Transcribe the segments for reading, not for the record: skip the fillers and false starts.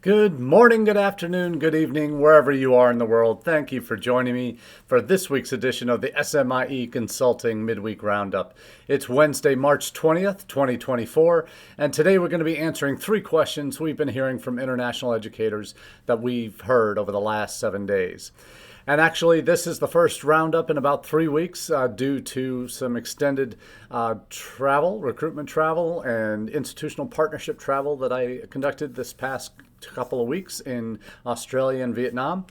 Good morning, good afternoon, good evening, wherever you are in the world. Thank you for joining me for this week's edition of the SMIE Consulting Midweek Roundup. It's Wednesday, March 20th, 2024, and today we're going to be answering three questions we've been hearing from international educators that we've heard over the last 7 days. And actually, this is the first roundup in about 3 weeks due to some extended recruitment travel, and institutional partnership travel that I conducted this past couple of weeks in Australia and Vietnam.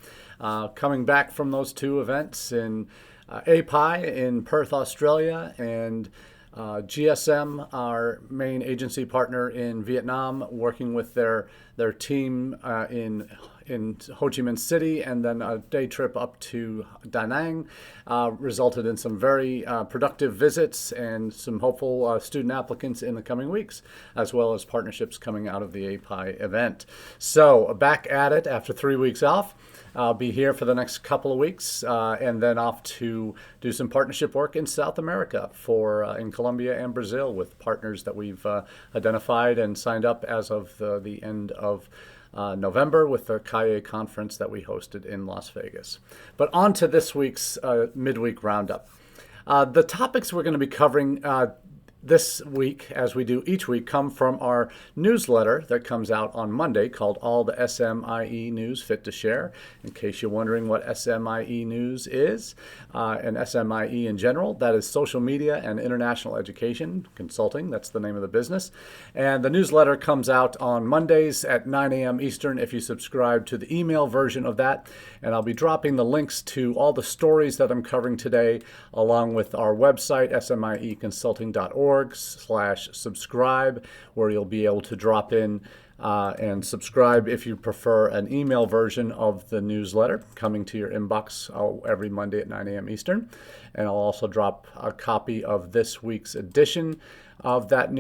Coming back from those two events in API in Perth, Australia, and GSM, our main agency partner in Vietnam, working with their team in Ho Chi Minh City, and then a day trip up to Da Nang, resulted in some very productive visits and some hopeful student applicants in the coming weeks, as well as partnerships coming out of the API event. So back at it after 3 weeks off. I'll be here for the next couple of weeks and then off to do some partnership work in South America in Colombia and Brazil with partners that we've identified and signed up as of the end of November with the CAE conference that we hosted in Las Vegas. But on to this week's midweek roundup. The topics we're going to be covering this week, as we do each week, come from our newsletter that comes out on Monday called All the SMIE News Fit to Share. In case you're wondering what SMIE News is, and SMIE in general, that is social media and international education consulting. That's the name of the business. And the newsletter comes out on Mondays at 9 a.m. Eastern if you subscribe to the email version of that. And I'll be dropping the links to all the stories that I'm covering today, along with our website, smieconsulting.org/subscribe, where you'll be able to drop in and subscribe if you prefer an email version of the newsletter coming to your inbox every Monday at 9 a.m. Eastern. And I'll also drop a copy of this week's edition of that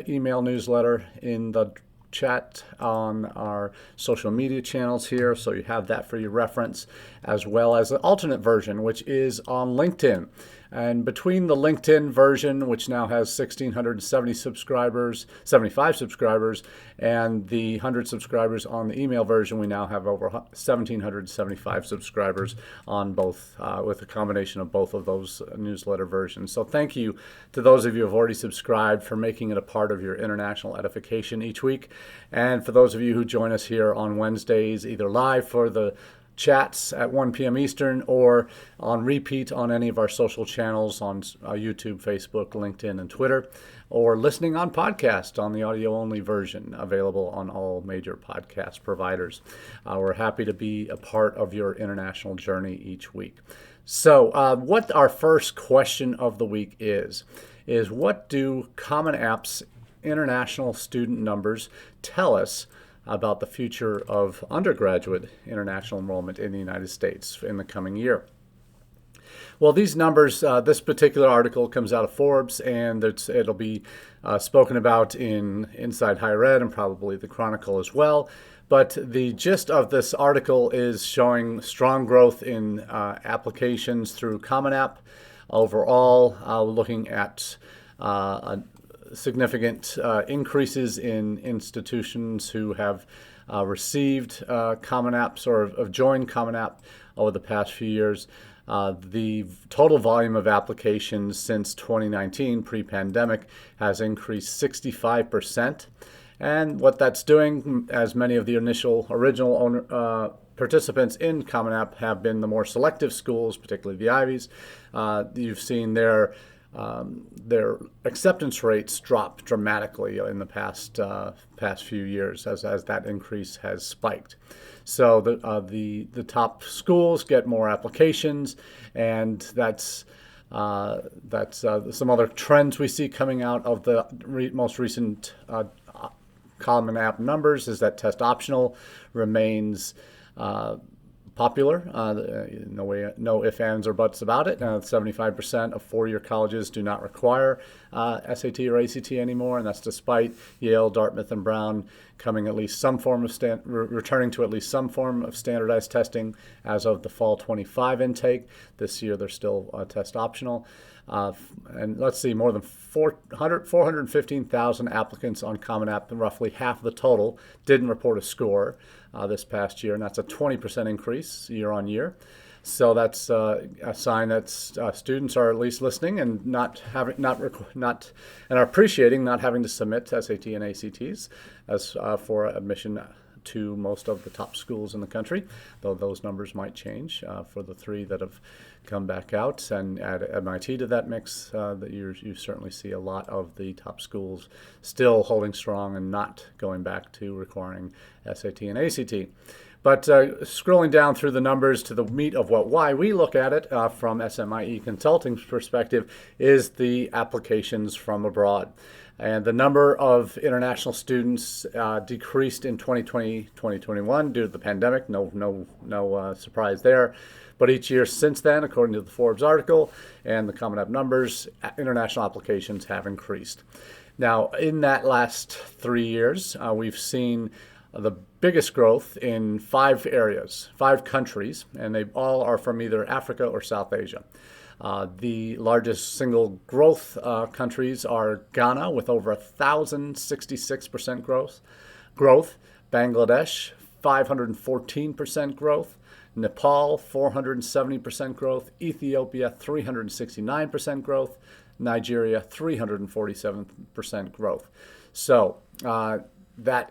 email newsletter in the chat on our social media channels here, so you have that for your reference, as well as the alternate version, which is on LinkedIn. And between the LinkedIn version, which now has 1,675 subscribers, and the 100 subscribers on the email version, we now have over 1,775 subscribers on both, with a combination of both of those newsletter versions. So thank you to those of you who have already subscribed for making it a part of your international edification each week. And for those of you who join us here on Wednesdays, either live for the chats at 1 p.m. Eastern or on repeat on any of our social channels on YouTube, Facebook, LinkedIn, and Twitter, or listening on podcast on the audio-only version available on all major podcast providers. We're happy to be a part of your international journey each week. So what our first question of the week is what do Common App's international student numbers tell us about the future of undergraduate international enrollment in the United States in the coming year? Well, these numbers, this particular article comes out of Forbes, and it'll be spoken about in Inside Higher Ed and probably the Chronicle as well. But the gist of this article is showing strong growth in applications through Common App. Overall, looking at significant increases in institutions who have received Common Apps or have joined Common App over the past few years. The total volume of applications since 2019, pre-pandemic, has increased 65%. And what that's doing, as many of the original participants in Common App have been the more selective schools, particularly the Ivies, you've seen their acceptance rates drop dramatically in the past few years as that increase has spiked. So the top schools get more applications, and that's some other trends we see coming out of the most recent Common App numbers is that test optional remains popular. No ifs, ands, or buts about it. 75% of four-year colleges do not require SAT or ACT anymore, and that's despite Yale, Dartmouth, and Brown coming at least some form of returning to at least some form of standardized testing as of the fall 25 intake. This year they're still test optional. And let's see, more than 415,000 applicants on Common App, and roughly half of the total didn't report a score this past year, and that's a 20% increase year on year. So that's a sign that students are at least listening and are appreciating not having to submit to SAT and ACTs as for admission to most of the top schools in the country, though those numbers might change for the three that have come back out. And add MIT to that mix, that you certainly see a lot of the top schools still holding strong and not going back to requiring SAT and ACT. But scrolling down through the numbers to the meat of why we look at it from SMIE Consulting's perspective is the applications from abroad. And the number of international students decreased in 2020, 2021 due to the pandemic. No surprise there. But each year since then, according to the Forbes article and the Common App numbers, international applications have increased. Now, in that last 3 years, we've seen the biggest growth in 5 areas, 5 countries, and they all are from either Africa or South Asia. The largest single growth countries are Ghana with over 1,066% growth, Bangladesh 514% growth, Nepal 470% growth, Ethiopia 369% growth, Nigeria 347% growth. So that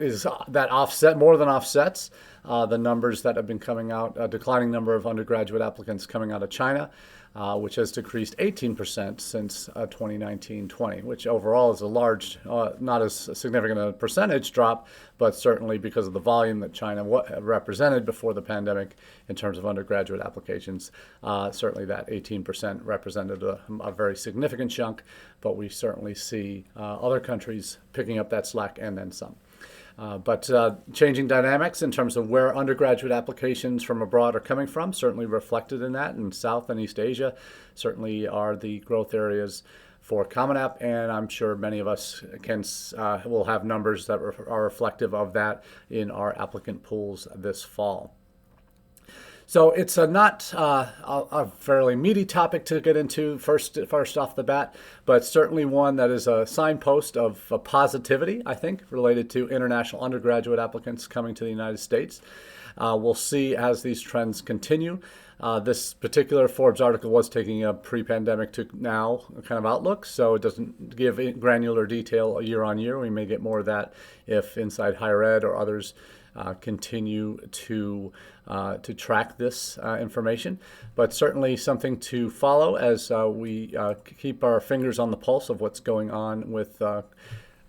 more than offsets the numbers that have been coming out, a declining number of undergraduate applicants coming out of China, which has decreased 18% since 2019-20, which overall is a large, not as significant a percentage drop, but certainly because of the volume that China represented before the pandemic in terms of undergraduate applications, certainly that 18% represented a very significant chunk, but we certainly see other countries picking up that slack and then some. But changing dynamics in terms of where undergraduate applications from abroad are coming from, certainly reflected in that, and South and East Asia certainly are the growth areas for Common App, and I'm sure many of us will have numbers that are reflective of that in our applicant pools this fall. So it's not a fairly meaty topic to get into first off the bat, but certainly one that is a signpost of positivity, I think, related to international undergraduate applicants coming to the United States. We'll see as these trends continue. This particular Forbes article was taking a pre-pandemic to now kind of outlook, so it doesn't give granular detail year on year. We may get more of that if Inside Higher Ed or others continue to track this information, but certainly something to follow as we keep our fingers on the pulse of what's going on with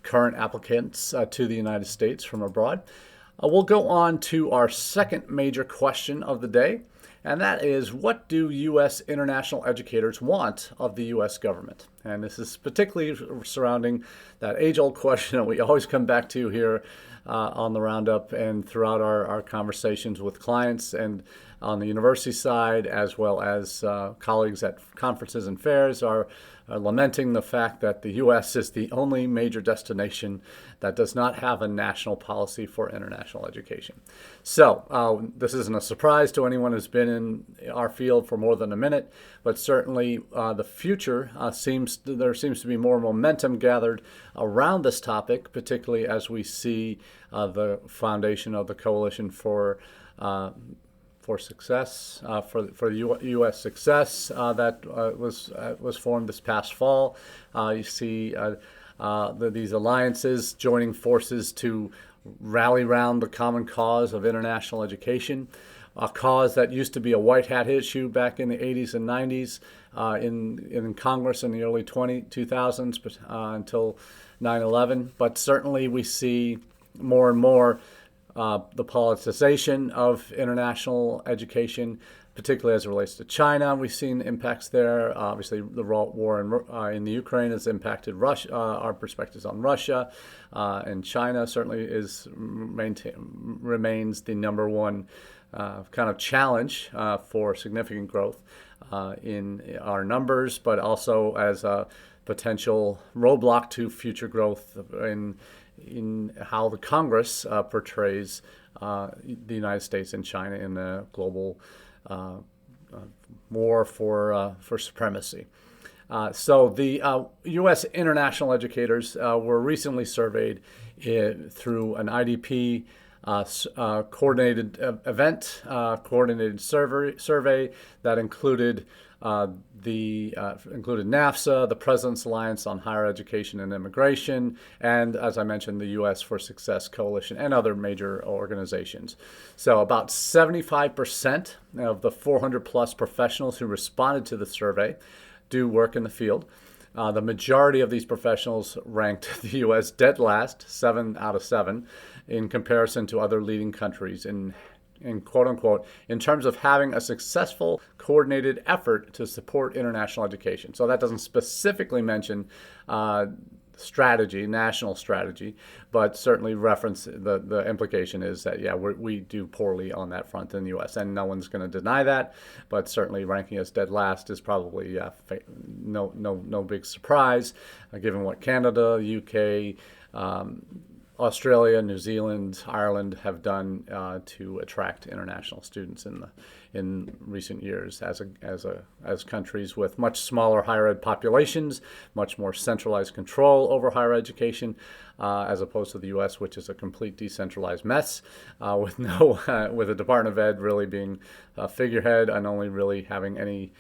current applicants to the United States from abroad. We'll go on to our second major question of the day, and that is, what do U.S. international educators want of the U.S. government? And this is particularly surrounding that age-old question that we always come back to here on the Roundup and throughout our conversations with clients and on the university side, as well as colleagues at conferences and fairs are lamenting the fact that the U.S. is the only major destination that does not have a national policy for international education. So this isn't a surprise to anyone who's been in our field for more than a minute, but certainly the future there seems to be more momentum gathered around this topic, particularly as we see the foundation of the Coalition for Success, for U.S. success that was formed this past fall. You see these alliances joining forces to rally around the common cause of international education, a cause that used to be a white hat issue back in the 80s and 90s in Congress in the early 2000s until 9/11. But certainly we see more and more the politicization of international education, particularly as it relates to China. We've seen impacts there. Obviously, the war in the Ukraine has impacted Russia, our perspectives on Russia, and China certainly remains the number one kind of challenge for significant growth in our numbers, but also as potential roadblock to future growth in how the Congress portrays the United States and China in the global war for supremacy. So the U.S. international educators were recently surveyed through an IDP coordinated event, coordinated survey that included included NAFSA, the President's Alliance on Higher Education and Immigration, and, as I mentioned, the U.S. for Success Coalition and other major organizations. So about 75% of the 400 plus professionals who responded to the survey do work in the field. The majority of these professionals ranked the U.S. dead last, 7 out of 7, in comparison to other leading countries in quote unquote, in terms of having a successful coordinated effort to support international education. So that doesn't specifically mention strategy, national strategy, but certainly reference the implication is that, yeah, we do poorly on that front in the U.S. And no one's going to deny that, but certainly ranking us dead last is probably no big surprise, given what Canada, UK, Australia, New Zealand, Ireland have done to attract international students in recent years as countries with much smaller higher ed populations, much more centralized control over higher education, as opposed to the U.S., which is a complete decentralized mess, with the Department of Ed really being a figurehead and only really having any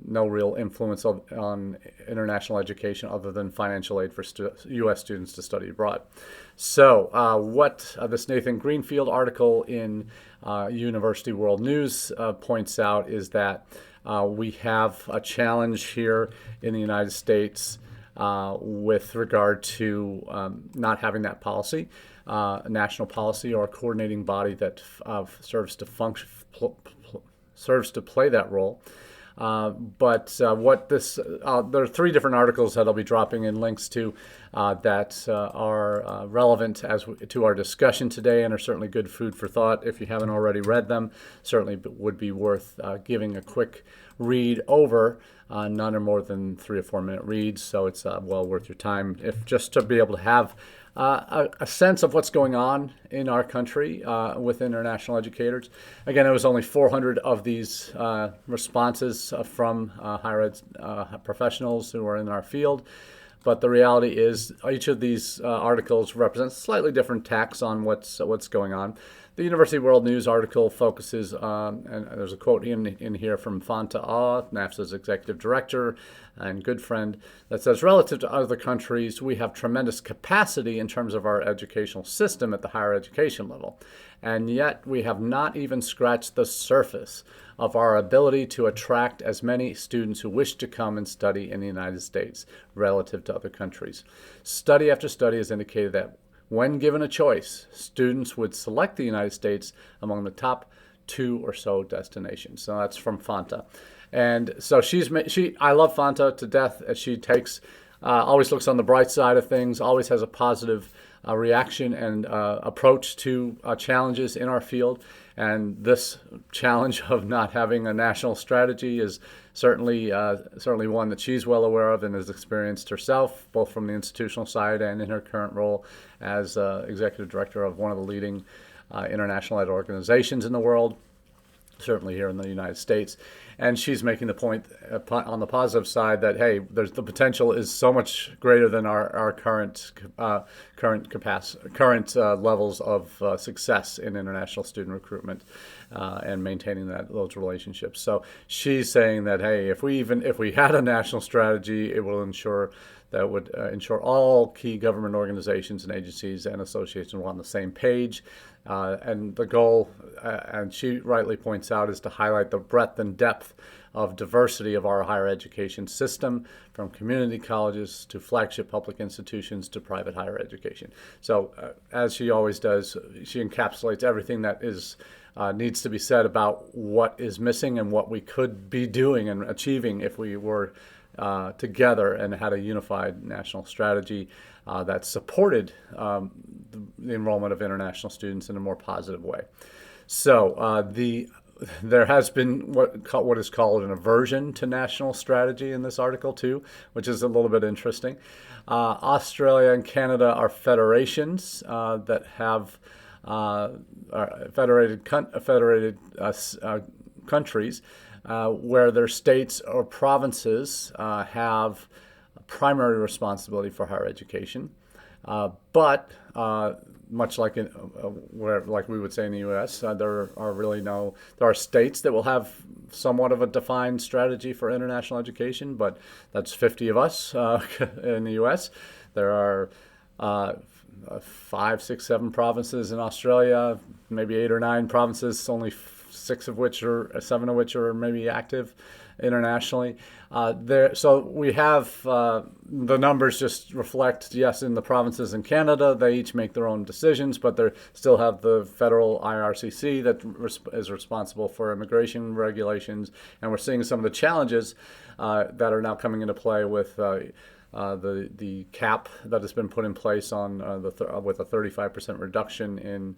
no real influence on international education other than financial aid for U.S. students to study abroad. So what this Nathan Greenfield article in University World News points out is that we have a challenge here in the United States with regard to not having that policy, a national policy or a coordinating body that serves to play that role. But what this, there are 3 different articles that I'll be dropping in links to that are relevant to our discussion today and are certainly good food for thought. If you haven't already read them, certainly would be worth giving a quick read over. None are more than 3 or 4 minute reads, so it's well worth your time if just to be able to have a sense of what's going on in our country with international educators. Again, it was only 400 of these responses from higher ed professionals who are in our field. But the reality is each of these articles represents slightly different tacks on what's going on. The University World News article focuses on, and there's a quote in here from Fanta Ah, NAFSA's executive director and good friend, that says, relative to other countries, we have tremendous capacity in terms of our educational system at the higher education level. And yet we have not even scratched the surface of our ability to attract as many students who wish to come and study in the United States relative to other countries. Study after study has indicated that when given a choice, students would select the United States among the top 2 or so destinations. So that's from Fanta. And so I love Fanta to death. She takes, always looks on the bright side of things, always has a positive reaction and approach to challenges in our field. And this challenge of not having a national strategy is certainly one that she's well aware of and has experienced herself, both from the institutional side and in her current role as executive director of one of the leading international ed organizations in the world, certainly here in the United States. And she's making the point on the positive side that, hey, the potential is so much greater than our current levels of success in international student recruitment and maintaining those relationships. So she's saying that, hey, if we had a national strategy, it will ensure all key government organizations and agencies and associations were on the same page. And the goal, and she rightly points out, is to highlight the breadth and depth of diversity of our higher education system, from community colleges to flagship public institutions to private higher education. So as she always does, she encapsulates everything that needs to be said about what is missing and what we could be doing and achieving if we were together and had a unified national strategy that supported the enrollment of international students in a more positive way. So the there has been what is called an aversion to national strategy in this article too, which is a little bit interesting. Australia and Canada are federations that have federated countries where their states or provinces have primary responsibility for higher education, but much like like we would say in the U.S., there are states that will have somewhat of a defined strategy for international education, but that's 50 of us in the U.S. There are 5, 6, 7 provinces in Australia, maybe 8 or 9 provinces, only 7 of which are maybe active internationally. So we have the numbers just reflect, yes, in the provinces in Canada, they each make their own decisions, but they still have the federal IRCC that is responsible for immigration regulations. And we're seeing some of the challenges that are now coming into play with the cap that has been put in place on with a 35% reduction in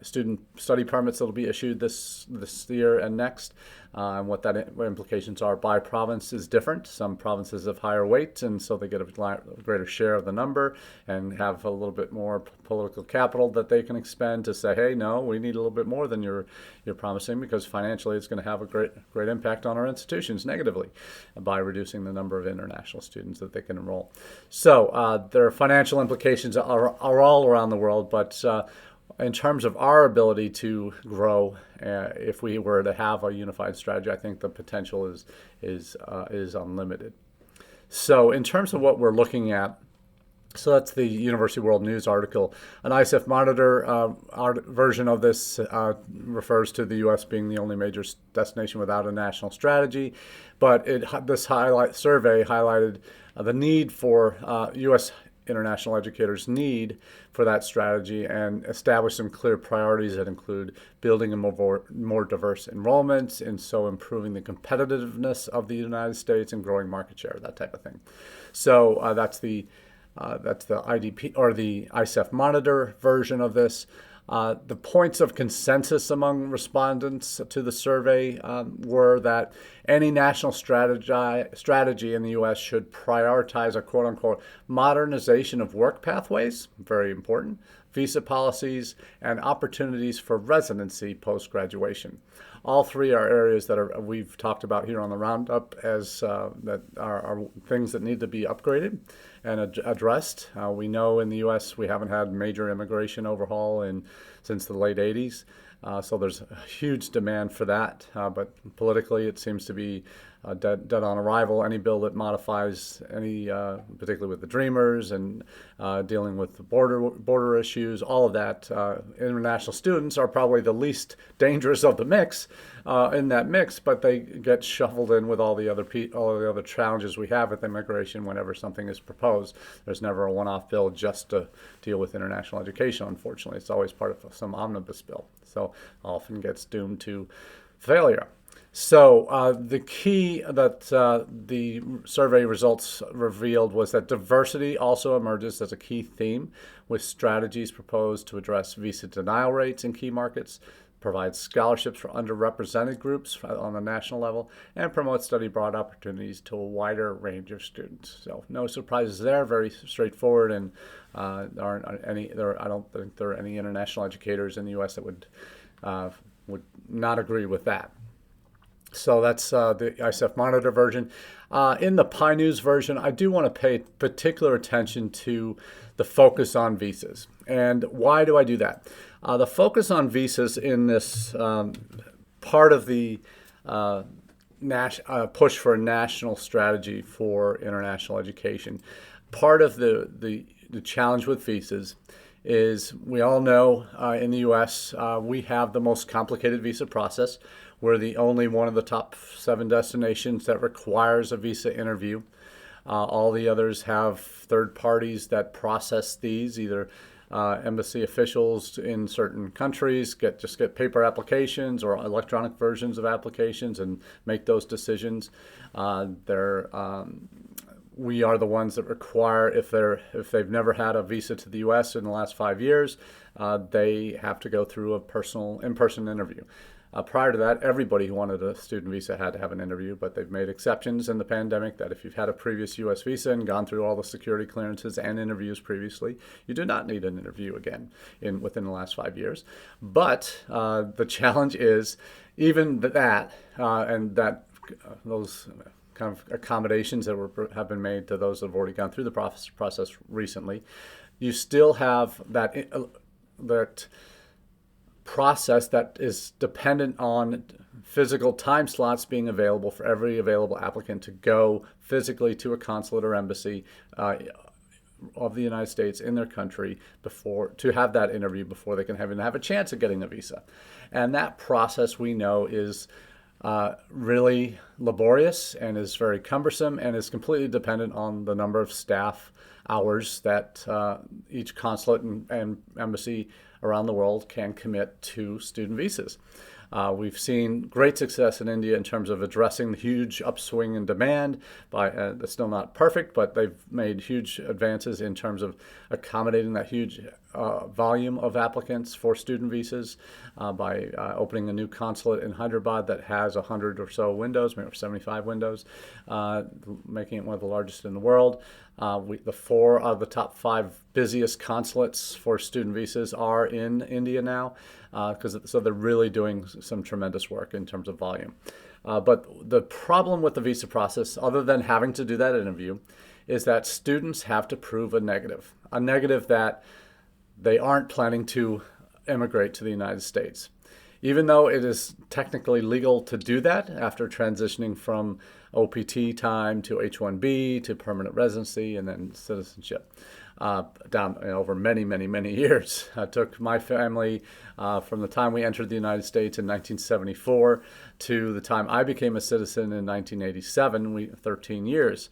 student study permits that will be issued this year and next, and what implications are by province is different. Some provinces have higher weights, and so they get a greater share of the number and have a little bit more political capital that they can expend to say, hey, no, we need a little bit more than you're promising, because financially it's going to have a great impact on our institutions negatively by reducing the number of international students that they can enroll. So there are financial implications are all around the world, but in terms of our ability to grow, if we were to have a unified strategy, I think the potential is unlimited. So in terms of what we're looking at, so that's the University World News article. An ISEF Monitor version of this refers to the U.S. being the only major destination without a national strategy, but this survey highlighted the need for U.S. international educators' need for that strategy, and establish some clear priorities that include building a more diverse enrollments, and so improving the competitiveness of the United States and growing market share, that type of thing. So that's the IDP or the ISEF Monitor version of this. The points of consensus among respondents to the survey were that any national strategy in the U.S. should prioritize a quote-unquote modernization of work pathways, very important, visa policies, and opportunities for residency post-graduation. All three are areas that we've talked about here on the Roundup as that are things that need to be upgraded and addressed. We know in the U.S. we haven't had major immigration overhaul since the late 80s, so there's a huge demand for that. But politically, it seems to be dead on arrival. Any bill that modifies particularly with the Dreamers and dealing with the border issues, all of that, international students are probably the least dangerous of the mix in that mix, but they get shuffled in with all the other challenges we have with immigration whenever something is proposed. There's never a one-off bill just to deal with international education, unfortunately. It's always part of some omnibus bill, so often gets doomed to failure. So the key that the survey results revealed was that diversity also emerges as a key theme, with strategies proposed to address visa denial rates in key markets, provide scholarships for underrepresented groups on the national level, and promote study abroad opportunities to a wider range of students. So no surprises there, very straightforward, and I don't think there are any international educators in the U.S. that would not agree with that. So that's the ISEF Monitor version. In the Pi News version, I do want to pay particular attention to the focus on visas. And why do I do that? The focus on visas in this part of the push for a national strategy for international education, part of the challenge with visas is, we all know in the U.S. We have the most complicated visa process. We're the only one of the top 7 destinations that requires a visa interview. All the others have third parties that process these, either embassy officials in certain countries just get paper applications or electronic versions of applications and make those decisions. We are the ones that require, if they've never had a visa to the U.S. in the last 5 years, they have to go through a in-person interview. Prior to that, everybody who wanted a student visa had to have an interview, but they've made exceptions in the pandemic that if you've had a previous U.S. visa and gone through all the security clearances and interviews previously, you do not need an interview again within the last 5 years. But the challenge is even that those kind of accommodations that have been made to those that have already gone through the process recently, you still have that process that is dependent on physical time slots being available for every available applicant to go physically to a consulate or embassy of the United States in their country to have that interview before they can even have a chance at getting a visa. And that process, we know, is really laborious and is very cumbersome and is completely dependent on the number of staff hours that each consulate and embassy around the world can commit to student visas. We've seen great success in India in terms of addressing the huge upswing in demand. It's still not perfect, but they've made huge advances in terms of accommodating that huge volume of applicants for student visas by opening a new consulate in Hyderabad that has 100 or so windows, maybe 75 windows, making it one of the largest in the world. The 4 out of the top 5 busiest consulates for student visas are in India now, so they're really doing some tremendous work in terms of volume. But the problem with the visa process, other than having to do that interview, is that students have to prove a negative that they aren't planning to immigrate to the United States. Even though it is technically legal to do that after transitioning from OPT time to H-1B to permanent residency and then citizenship down over many, many, many years. It took my family from the time we entered the United States in 1974 to the time I became a citizen in 1987, 13 years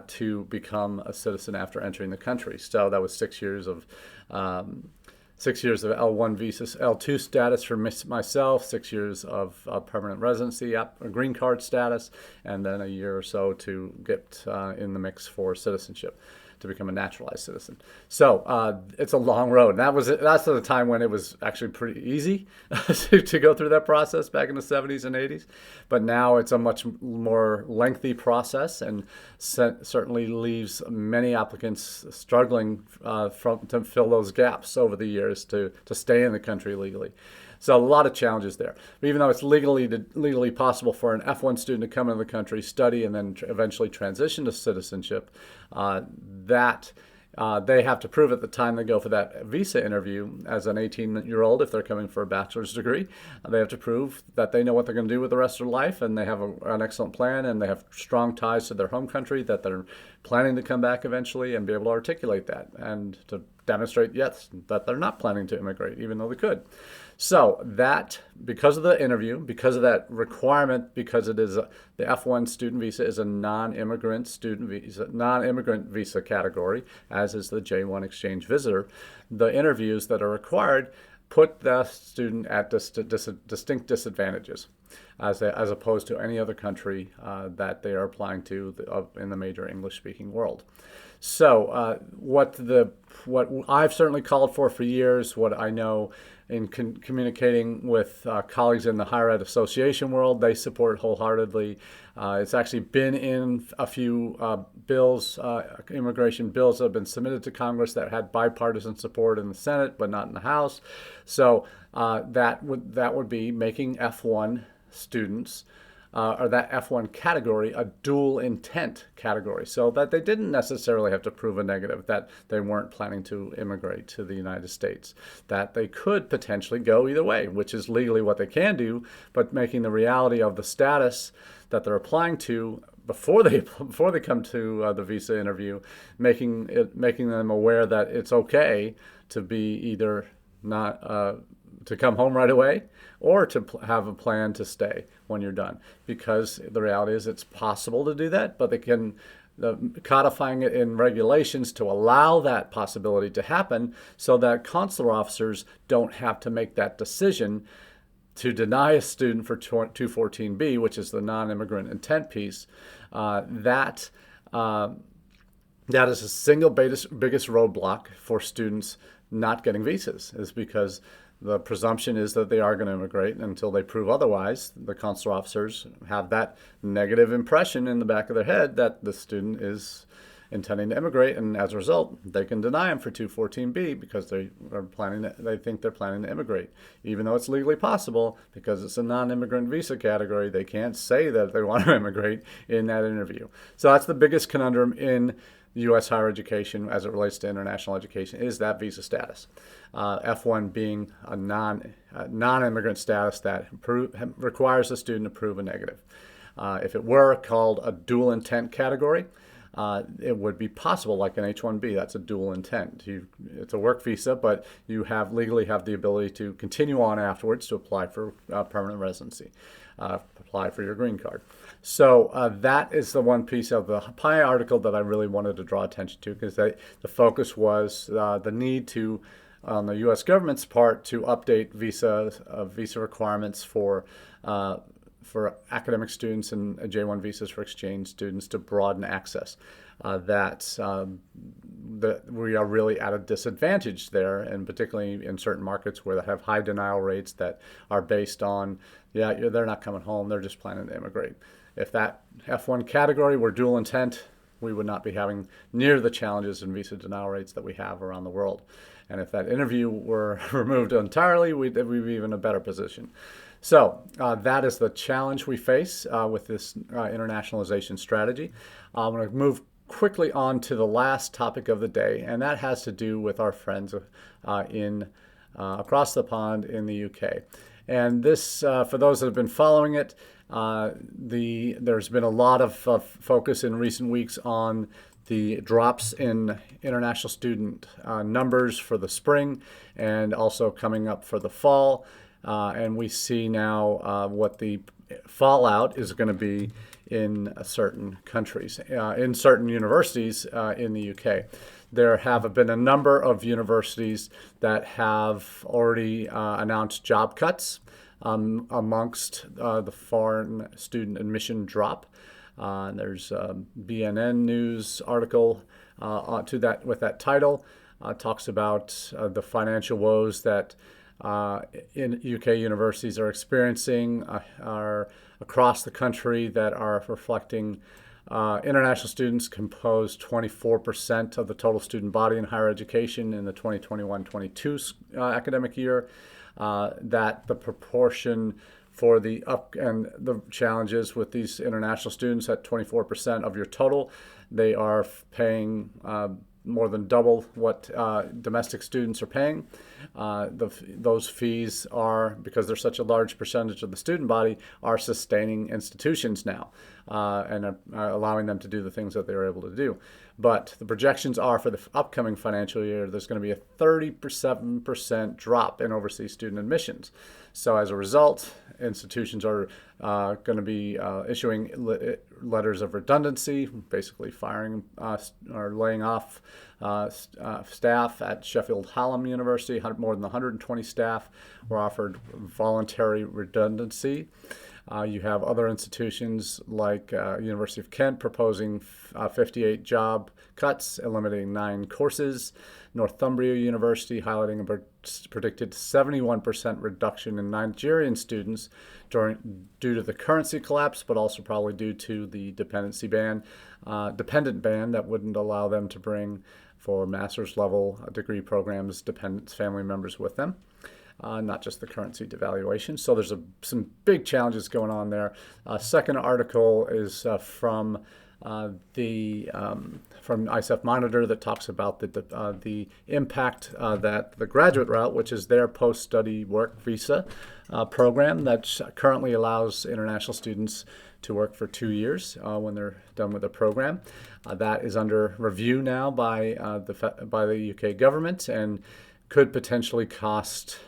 to become a citizen after entering the country. So that was 6 years of L1 visa, L2 status for myself, 6 years of permanent residency, green card status, and then a year or so to get in the mix for citizenship, to become a naturalized citizen. So it's a long road. That's the time when it was actually pretty easy to go through that process back in the 70s and 80s. But now it's a much more lengthy process and certainly leaves many applicants struggling to fill those gaps over the years to stay in the country legally. So a lot of challenges there. But even though it's legally possible for an F1 student to come into the country, study, and then eventually transition to citizenship, they have to prove at the time they go for that visa interview as an 18-year-old, if they're coming for a bachelor's degree, they have to prove that they know what they're going to do with the rest of their life, and they have an excellent plan, and they have strong ties to their home country, that they're planning to come back eventually and be able to articulate that and to demonstrate, yes, that they're not planning to immigrate, even though they could. So that, because of the interview, because of that requirement, because it is the F1 student visa is a non-immigrant visa category, as is the J1 exchange visitor, the interviews that are required put the student at distinct disadvantages as opposed to any other country that they are applying to in the major English-speaking world. So what I've certainly called for years, what I know in communicating with colleagues in the higher ed association world, they support wholeheartedly. It's actually been in a few bills, immigration bills that have been submitted to Congress that had bipartisan support in the Senate, but not in the House. So that would be making F1 students or that F1 category a dual intent category, so that they didn't necessarily have to prove a negative that they weren't planning to immigrate to the United States, that they could potentially go either way, which is legally what they can do, but making the reality of the status that they're applying to before they come to the visa interview, making them aware that it's okay to be either not to come home right away or to have a plan to stay when you're done, because the reality is it's possible to do that, but they can codifying it in regulations to allow that possibility to happen so that consular officers don't have to make that decision to deny a student for 214B, which is the non-immigrant intent piece. That is the single biggest roadblock for students not getting visas, is because the presumption is that they are going to immigrate. Until they prove otherwise, the consular officers have that negative impression in the back of their head that the student is intending to immigrate, and as a result, they can deny them for 214B because they think they're planning to immigrate, even though it's legally possible. Because it's a non-immigrant visa category, they can't say that they want to immigrate in that interview. So that's the biggest conundrum in U.S. higher education as it relates to international education, is that visa status. F1 being a non-immigrant status that requires the student to prove a negative. If it were called a dual intent category, it would be possible, like an H-1B. That's a dual intent. It's a work visa, but you legally have the ability to continue on afterwards to apply for permanent residency, apply for your green card. So that is the one piece of the PI article that I really wanted to draw attention to, because the focus was the need to, on the U.S. government's part, to update visa requirements for academic students and J-1 visas for exchange students to broaden access. That we are really at a disadvantage there, and particularly in certain markets where they have high denial rates that are based on, they're not coming home, they're just planning to immigrate. If that F1 category were dual intent, we would not be having near the challenges in visa denial rates that we have around the world. And if that interview were removed entirely, we'd be even in a better position. So that is the challenge we face with this internationalization strategy. I'm going to move quickly on to the last topic of the day, and that has to do with our friends across the pond in the UK. And this, for those that have been following it, there's been a lot of focus in recent weeks on the drops in international student numbers for the spring and also coming up for the fall. And we see now what the fallout is going to be in certain countries, in certain universities in the UK. There have been a number of universities that have already announced job cuts amongst the foreign student admission drop. There's a BNN News article with that title. Talks about the financial woes that in UK universities are experiencing are across the country, that are reflecting international students compose 24% of the total student body in higher education in the 2021-22 academic year. That the proportion for the the challenges with these international students at 24% of your total, they are paying more than double what domestic students are paying. Those fees are, because they're such a large percentage of the student body, are sustaining institutions now and are allowing them to do the things that they were able to do. But the projections are for the upcoming financial year, there's going to be a 37% drop in overseas student admissions. So as a result, institutions are going to be issuing letters of redundancy, basically firing or laying off staff. At Sheffield Hallam University, more than 120 staff were offered voluntary redundancy. You have other institutions like University of Kent proposing 58 job cuts, eliminating 9 courses. Northumbria University highlighting a predicted 71% reduction in Nigerian students due to the currency collapse, but also probably due to the dependent ban that wouldn't allow them to bring, for master's level degree programs, dependent family members with them. Not just the currency devaluation. So there's some big challenges going on there. Second article is from ISEF Monitor that talks about the impact that the graduate route, which is their post-study work visa program that currently allows international students to work for 2 years when they're done with the program. That is under review now by the UK government and could potentially cost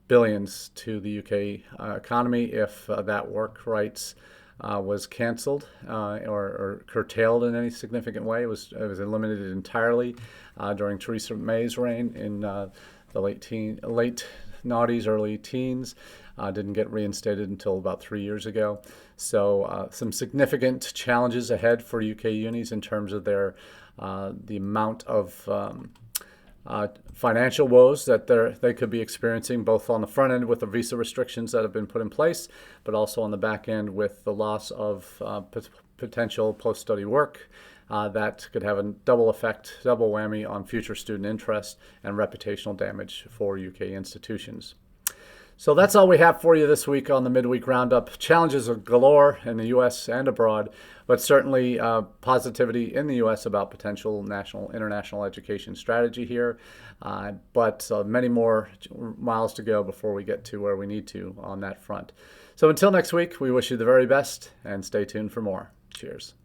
billions to the UK economy if that work rights was canceled or curtailed in any significant way. It was eliminated entirely during Theresa May's reign in the late noughties, early teens. Didn't get reinstated until about 3 years ago. So some significant challenges ahead for UK unis in terms of their the amount of financial woes that they could be experiencing, both on the front end with the visa restrictions that have been put in place, but also on the back end with the loss of potential post-study work. That could have a double effect, double whammy on future student interest and reputational damage for UK institutions. So that's all we have for you this week on the Midweek Roundup. Challenges are galore in the U.S. and abroad, but certainly positivity in the U.S. about potential international education strategy here. But many more miles to go before we get to where we need to on that front. So until next week, we wish you the very best and stay tuned for more. Cheers.